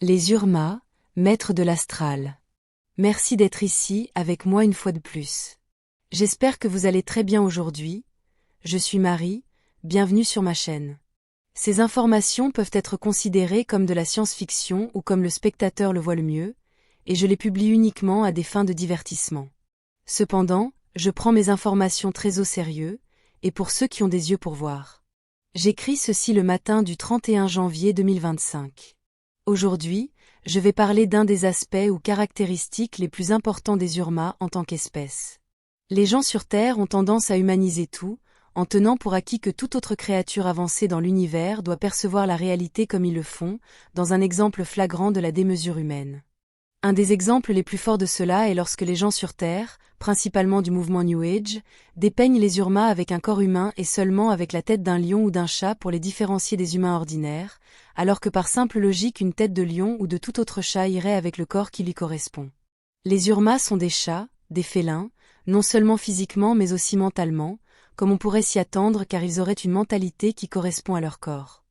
Les Urmas, maîtres de l'astral. Merci d'être ici avec moi une fois de plus. J'espère que vous allez très bien aujourd'hui. Je suis Marie, bienvenue sur ma chaîne. Ces informations peuvent être considérées comme de la science-fiction ou comme le spectateur le voit le mieux, et je les publie uniquement à des fins de divertissement. Cependant, je prends mes informations très au sérieux, et pour ceux qui ont des yeux pour voir. J'écris ceci le matin du 31 janvier 2025. Aujourd'hui, je vais parler d'un des aspects ou caractéristiques les plus importants des Urmas en tant qu'espèce. Les gens sur Terre ont tendance à humaniser tout, en tenant pour acquis que toute autre créature avancée dans l'univers doit percevoir la réalité comme ils le font, dans un exemple flagrant de la démesure humaine. Un des exemples les plus forts de cela est lorsque les gens sur Terre, principalement du mouvement New Age, dépeignent les Urmas avec un corps humain et seulement avec la tête d'un lion ou d'un chat pour les différencier des humains ordinaires, alors que par simple logique une tête de lion ou de tout autre chat irait avec le corps qui lui correspond. Les Urmas sont des chats, des félins, non seulement physiquement mais aussi mentalement, comme on pourrait s'y attendre car ils auraient une mentalité qui correspond à leur corps.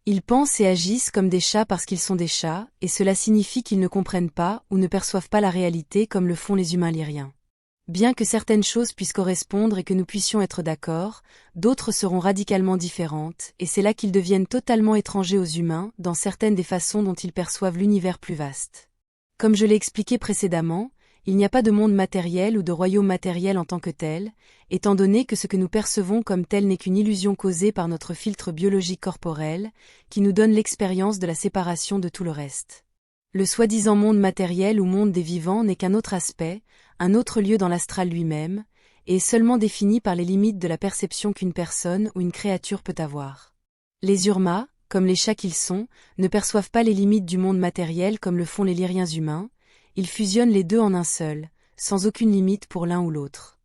Ils pensent et agissent comme des chats parce qu'ils sont des chats, et cela signifie qu'ils ne comprennent pas ou ne perçoivent pas la réalité comme le font les humains lyriens. Bien que certaines choses puissent correspondre et que nous puissions être d'accord, d'autres seront radicalement différentes, et c'est là qu'ils deviennent totalement étrangers aux humains dans certaines des façons dont ils perçoivent l'univers plus vaste. Comme je l'ai expliqué précédemment, il n'y a pas de monde matériel ou de royaume matériel en tant que tel, étant donné que ce que nous percevons comme tel n'est qu'une illusion causée par notre filtre biologique corporel, qui nous donne l'expérience de la séparation de tout le reste. Le soi-disant monde matériel ou monde des vivants n'est qu'un autre aspect, un autre lieu dans l'astral lui-même, et est seulement défini par les limites de la perception qu'une personne ou une créature peut avoir. Les Urmas, comme les chats qu'ils sont, ne perçoivent pas les limites du monde matériel comme le font les lyriens humains. Ils fusionnent les deux en un seul, sans aucune limite pour l'un ou l'autre.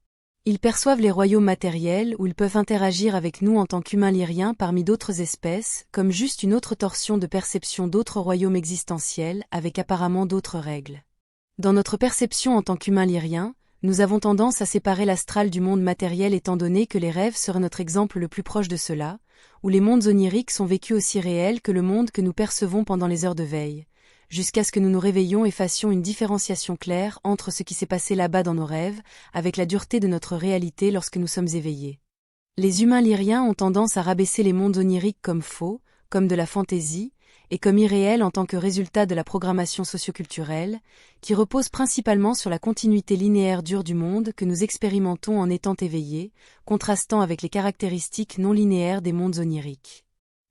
Ils perçoivent les royaumes matériels où ils peuvent interagir avec nous en tant qu'humains lyriens parmi d'autres espèces, comme juste une autre torsion de perception d'autres royaumes existentiels avec apparemment d'autres règles. Dans notre perception en tant qu'humains lyriens, nous avons tendance à séparer l'astral du monde matériel étant donné que les rêves seraient notre exemple le plus proche de cela, où les mondes oniriques sont vécus aussi réels que le monde que nous percevons pendant les heures de veille, jusqu'à ce que nous nous réveillions et fassions une différenciation claire entre ce qui s'est passé là-bas dans nos rêves, avec la dureté de notre réalité lorsque nous sommes éveillés. Les humains lyriens ont tendance à rabaisser les mondes oniriques comme faux, comme de la fantaisie, et comme irréels en tant que résultat de la programmation socioculturelle, qui repose principalement sur la continuité linéaire dure du monde que nous expérimentons en étant éveillés, contrastant avec les caractéristiques non linéaires des mondes oniriques.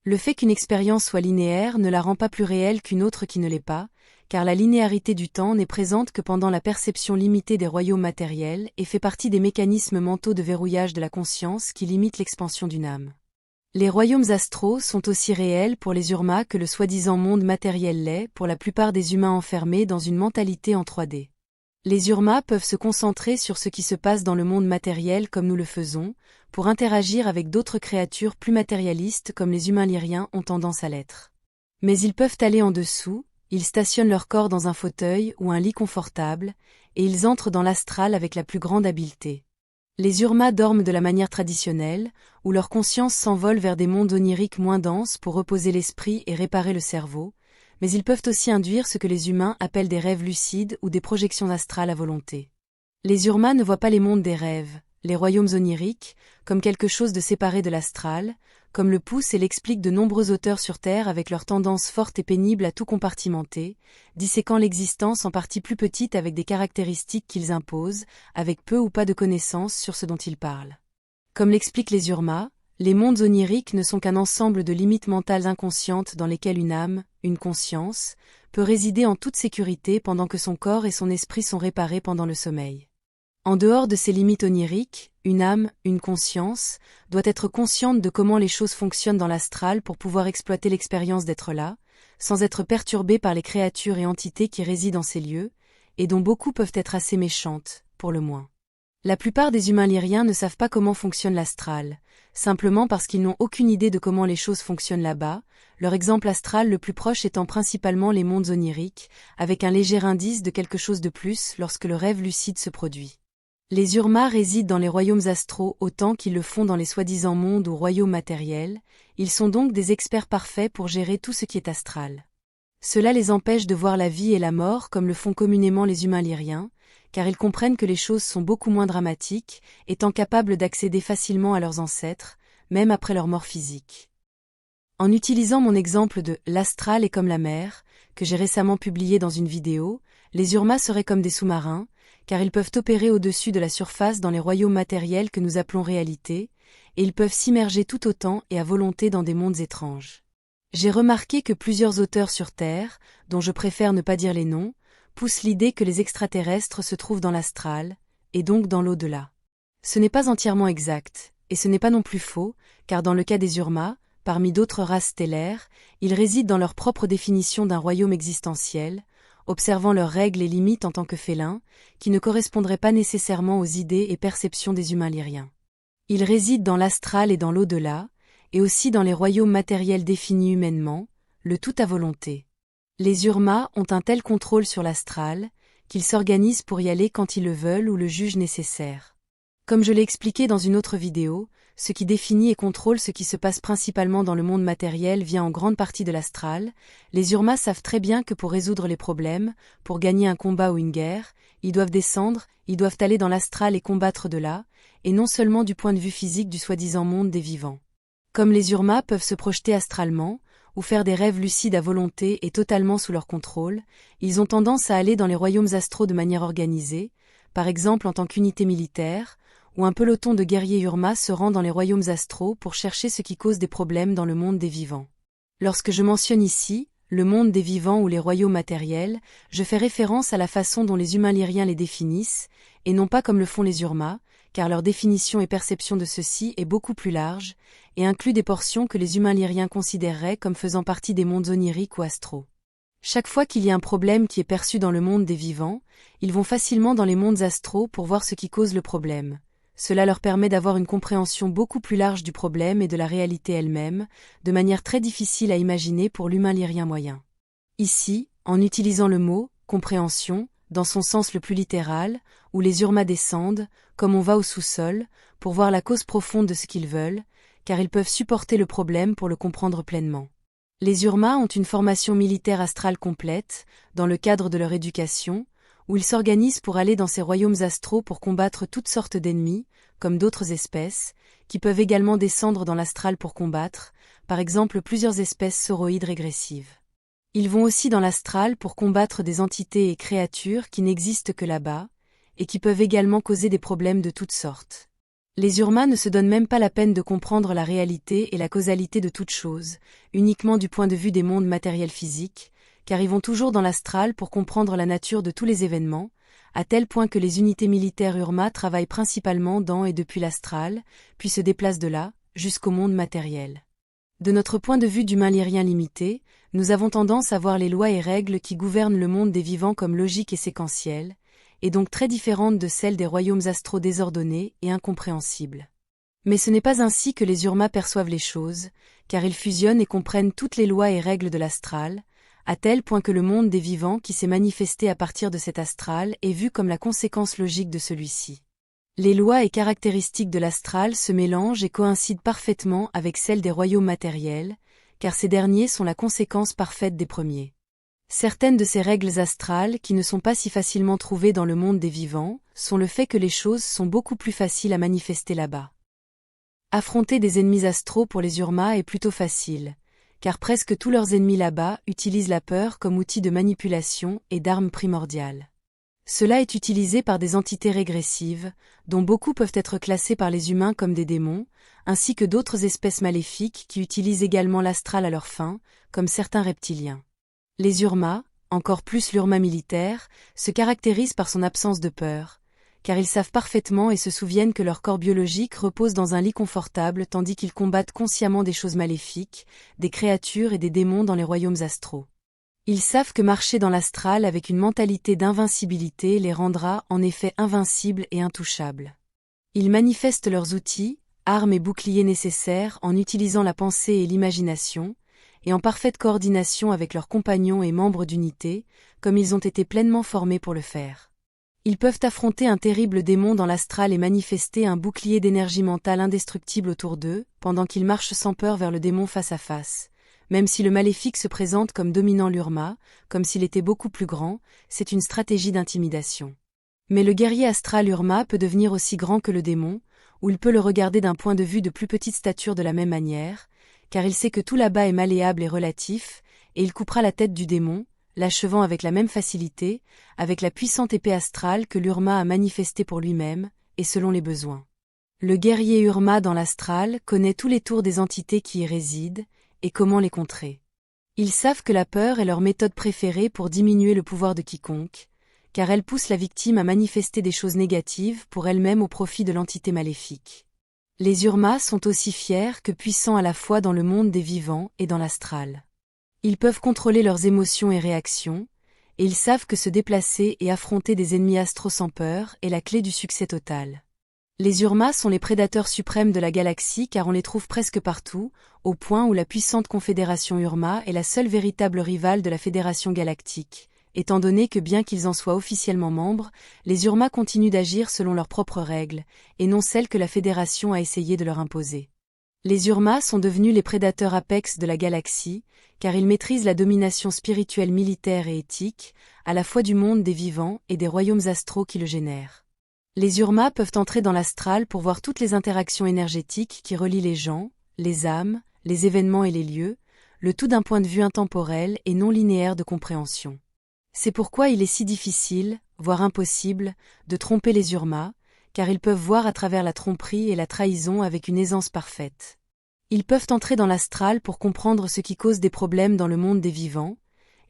Le fait qu'une expérience soit linéaire ne la rend pas plus réelle qu'une autre qui ne l'est pas, car la linéarité du temps n'est présente que pendant la perception limitée des royaumes matériels et fait partie des mécanismes mentaux de verrouillage de la conscience qui limitent l'expansion d'une âme. Les royaumes astraux sont aussi réels pour les Urmas que le soi-disant monde matériel l'est pour la plupart des humains enfermés dans une mentalité en 3D. Les Urmas peuvent se concentrer sur ce qui se passe dans le monde matériel comme nous le faisons, pour interagir avec d'autres créatures plus matérialistes comme les humains lyriens ont tendance à l'être. Mais ils peuvent aller en dessous, ils stationnent leur corps dans un fauteuil ou un lit confortable, et ils entrent dans l'astral avec la plus grande habileté. Les Urmas dorment de la manière traditionnelle, où leur conscience s'envole vers des mondes oniriques moins denses pour reposer l'esprit et réparer le cerveau, mais ils peuvent aussi induire ce que les humains appellent des rêves lucides ou des projections astrales à volonté. Les Urmas ne voient pas les mondes des rêves, les royaumes oniriques, comme quelque chose de séparé de l'astral, comme le poussent et l'expliquent de nombreux auteurs sur Terre avec leur tendance forte et pénible à tout compartimenter, disséquant l'existence en parties plus petites avec des caractéristiques qu'ils imposent, avec peu ou pas de connaissances sur ce dont ils parlent. Comme l'expliquent les Urmas, les mondes oniriques ne sont qu'un ensemble de limites mentales inconscientes dans lesquelles une âme, une conscience, peut résider en toute sécurité pendant que son corps et son esprit sont réparés pendant le sommeil. En dehors de ces limites oniriques, une âme, une conscience, doit être consciente de comment les choses fonctionnent dans l'astral pour pouvoir exploiter l'expérience d'être là, sans être perturbée par les créatures et entités qui résident dans ces lieux, et dont beaucoup peuvent être assez méchantes, pour le moins. La plupart des humains lyriens ne savent pas comment fonctionne l'astral, simplement parce qu'ils n'ont aucune idée de comment les choses fonctionnent là-bas, leur exemple astral le plus proche étant principalement les mondes oniriques, avec un léger indice de quelque chose de plus lorsque le rêve lucide se produit. Les Urmas résident dans les royaumes astraux autant qu'ils le font dans les soi-disant mondes ou royaumes matériels, ils sont donc des experts parfaits pour gérer tout ce qui est astral. Cela les empêche de voir la vie et la mort comme le font communément les humains lyriens, car ils comprennent que les choses sont beaucoup moins dramatiques, étant capables d'accéder facilement à leurs ancêtres, même après leur mort physique. En utilisant mon exemple de « l'astral est comme la mer », que j'ai récemment publié dans une vidéo, les Urmas seraient comme des sous-marins, car ils peuvent opérer au-dessus de la surface dans les royaumes matériels que nous appelons réalité, et ils peuvent s'immerger tout autant et à volonté dans des mondes étranges. J'ai remarqué que plusieurs auteurs sur Terre, dont je préfère ne pas dire les noms, poussent l'idée que les extraterrestres se trouvent dans l'astral, et donc dans l'au-delà. Ce n'est pas entièrement exact, et ce n'est pas non plus faux, car dans le cas des Urmas, parmi d'autres races stellaires, ils résident dans leur propre définition d'un royaume existentiel, observant leurs règles et limites en tant que félins, qui ne correspondraient pas nécessairement aux idées et perceptions des humains lyriens. Ils résident dans l'astral et dans l'au-delà, et aussi dans les royaumes matériels définis humainement, le tout à volonté. Les Urmas ont un tel contrôle sur l'astral, qu'ils s'organisent pour y aller quand ils le veulent ou le jugent nécessaire. Comme je l'ai expliqué dans une autre vidéo, ce qui définit et contrôle ce qui se passe principalement dans le monde matériel vient en grande partie de l'astral. Les Urmas savent très bien que pour résoudre les problèmes, pour gagner un combat ou une guerre, ils doivent descendre, ils doivent aller dans l'astral et combattre de là, et non seulement du point de vue physique du soi-disant monde des vivants. Comme les Urmas peuvent se projeter astralement, ou faire des rêves lucides à volonté et totalement sous leur contrôle, ils ont tendance à aller dans les royaumes astraux de manière organisée, par exemple en tant qu'unité militaire, où un peloton de guerriers Urmas se rend dans les royaumes astraux pour chercher ce qui cause des problèmes dans le monde des vivants. Lorsque je mentionne ici le monde des vivants ou les royaumes matériels, je fais référence à la façon dont les humains lyriens les définissent, et non pas comme le font les Urmas, car leur définition et perception de ceux-ci est beaucoup plus large, et inclut des portions que les humains lyriens considéreraient comme faisant partie des mondes oniriques ou astraux. Chaque fois qu'il y a un problème qui est perçu dans le monde des vivants, ils vont facilement dans les mondes astraux pour voir ce qui cause le problème. Cela leur permet d'avoir une compréhension beaucoup plus large du problème et de la réalité elle-même, de manière très difficile à imaginer pour l'humain lyrien moyen. Ici, en utilisant le mot « compréhension », dans son sens le plus littéral, où les Urmas descendent, comme on va au sous-sol, pour voir la cause profonde de ce qu'ils veulent, car ils peuvent supporter le problème pour le comprendre pleinement. Les Urmas ont une formation militaire astrale complète, dans le cadre de leur éducation, où ils s'organisent pour aller dans ces royaumes astraux pour combattre toutes sortes d'ennemis, comme d'autres espèces, qui peuvent également descendre dans l'astral pour combattre, par exemple plusieurs espèces sauroïdes régressives. Ils vont aussi dans l'astral pour combattre des entités et créatures qui n'existent que là-bas, et qui peuvent également causer des problèmes de toutes sortes. Les Urmas ne se donnent même pas la peine de comprendre la réalité et la causalité de toute chose, uniquement du point de vue des mondes matériels physiques, car ils vont toujours dans l'astral pour comprendre la nature de tous les événements, à tel point que les unités militaires Urmas travaillent principalement dans et depuis l'astral, puis se déplacent de là, jusqu'au monde matériel. De notre point de vue d'humain lyrien limité, nous avons tendance à voir les lois et règles qui gouvernent le monde des vivants comme logiques et séquentielles, et donc très différentes de celles des royaumes astraux désordonnés et incompréhensibles. Mais ce n'est pas ainsi que les Urmas perçoivent les choses, car ils fusionnent et comprennent toutes les lois et règles de l'astral, à tel point que le monde des vivants qui s'est manifesté à partir de cet astral est vu comme la conséquence logique de celui-ci. Les lois et caractéristiques de l'astral se mélangent et coïncident parfaitement avec celles des royaumes matériels, car ces derniers sont la conséquence parfaite des premiers. Certaines de ces règles astrales qui ne sont pas si facilement trouvées dans le monde des vivants, sont le fait que les choses sont beaucoup plus faciles à manifester là-bas. Affronter des ennemis astraux pour les Urmas est plutôt facile, car presque tous leurs ennemis là-bas utilisent la peur comme outil de manipulation et d'arme primordiale. Cela est utilisé par des entités régressives, dont beaucoup peuvent être classés par les humains comme des démons, ainsi que d'autres espèces maléfiques qui utilisent également l'astral à leurs fins, comme certains reptiliens. Les Urmas, encore plus l'Urma militaire, se caractérisent par son absence de peur, car ils savent parfaitement et se souviennent que leur corps biologique repose dans un lit confortable tandis qu'ils combattent consciemment des choses maléfiques, des créatures et des démons dans les royaumes astraux. Ils savent que marcher dans l'astral avec une mentalité d'invincibilité les rendra en effet invincibles et intouchables. Ils manifestent leurs outils, armes et boucliers nécessaires en utilisant la pensée et l'imagination, et en parfaite coordination avec leurs compagnons et membres d'unité, comme ils ont été pleinement formés pour le faire. Ils peuvent affronter un terrible démon dans l'astral et manifester un bouclier d'énergie mentale indestructible autour d'eux, pendant qu'ils marchent sans peur vers le démon face à face, Même si le maléfique se présente comme dominant l'Urma, comme s'il était beaucoup plus grand, c'est une stratégie d'intimidation. Mais le guerrier astral Urma peut devenir aussi grand que le démon, ou il peut le regarder d'un point de vue de plus petite stature de la même manière, car il sait que tout là-bas est malléable et relatif, et il coupera la tête du démon, l'achevant avec la même facilité, avec la puissante épée astrale que l'Urma a manifestée pour lui-même, et selon les besoins. Le guerrier Urma dans l'astral connaît tous les tours des entités qui y résident, et comment les contrer. Ils savent que la peur est leur méthode préférée pour diminuer le pouvoir de quiconque, car elle pousse la victime à manifester des choses négatives pour elle-même au profit de l'entité maléfique. Les Urmas sont aussi fiers que puissants à la fois dans le monde des vivants et dans l'astral. Ils peuvent contrôler leurs émotions et réactions, et ils savent que se déplacer et affronter des ennemis astraux sans peur est la clé du succès total. Les Urmas sont les prédateurs suprêmes de la galaxie car on les trouve presque partout, au point où la puissante confédération Urma est la seule véritable rivale de la Fédération galactique, étant donné que bien qu'ils en soient officiellement membres, les Urmas continuent d'agir selon leurs propres règles, et non celles que la Fédération a essayé de leur imposer. Les Urmas sont devenus les prédateurs apex de la galaxie, car ils maîtrisent la domination spirituelle militaire et éthique, à la fois du monde des vivants et des royaumes astraux qui le génèrent. Les Urmas peuvent entrer dans l'astral pour voir toutes les interactions énergétiques qui relient les gens, les âmes, les événements et les lieux, le tout d'un point de vue intemporel et non linéaire de compréhension. C'est pourquoi il est si difficile, voire impossible, de tromper les Urmas, car ils peuvent voir à travers la tromperie et la trahison avec une aisance parfaite. Ils peuvent entrer dans l'astral pour comprendre ce qui cause des problèmes dans le monde des vivants,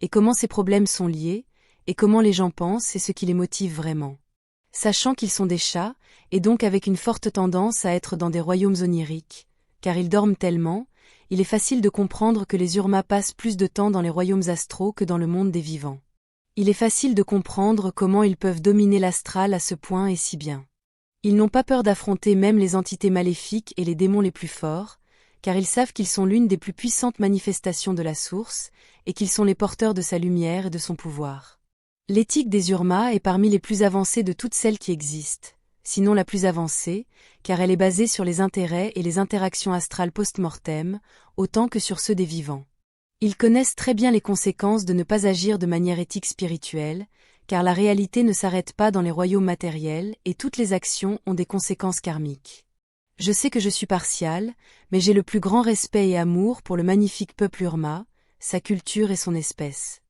et comment ces problèmes sont liés, et comment les gens pensent et ce qui les motive vraiment. Sachant qu'ils sont des chats, et donc avec une forte tendance à être dans des royaumes oniriques, car ils dorment tellement, il est facile de comprendre que les Urmas passent plus de temps dans les royaumes astraux que dans le monde des vivants. Il est facile de comprendre comment ils peuvent dominer l'astral à ce point et si bien. Ils n'ont pas peur d'affronter même les entités maléfiques et les démons les plus forts, car ils savent qu'ils sont l'une des plus puissantes manifestations de la source, et qu'ils sont les porteurs de sa lumière et de son pouvoir. L'éthique des Urmas est parmi les plus avancées de toutes celles qui existent, sinon la plus avancée, car elle est basée sur les intérêts et les interactions astrales post-mortem, autant que sur ceux des vivants. Ils connaissent très bien les conséquences de ne pas agir de manière éthique spirituelle, car la réalité ne s'arrête pas dans les royaumes matériels et toutes les actions ont des conséquences karmiques. Je sais que je suis partial, mais j'ai le plus grand respect et amour pour le magnifique peuple Urma, sa culture et son espèce.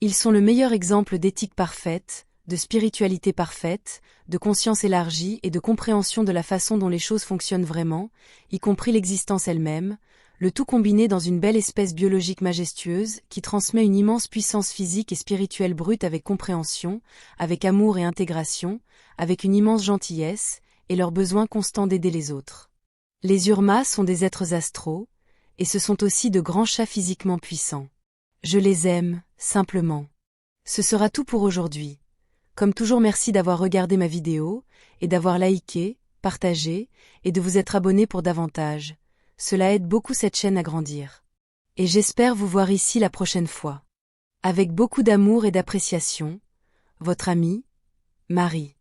Ils sont le meilleur exemple d'éthique parfaite, de spiritualité parfaite, de conscience élargie et de compréhension de la façon dont les choses fonctionnent vraiment, y compris l'existence elle-même, le tout combiné dans une belle espèce biologique majestueuse qui transmet une immense puissance physique et spirituelle brute avec compréhension, avec amour et intégration, avec une immense gentillesse, et leur besoin constant d'aider les autres. Les Urmas sont des êtres astraux, et ce sont aussi de grands chats physiquement puissants. Je les aime, simplement. Ce sera tout pour aujourd'hui. Comme toujours, merci d'avoir regardé ma vidéo, et d'avoir liké, partagé, et de vous être abonné pour davantage. Cela aide beaucoup cette chaîne à grandir. Et j'espère vous voir ici la prochaine fois. Avec beaucoup d'amour et d'appréciation, votre amie, Marie.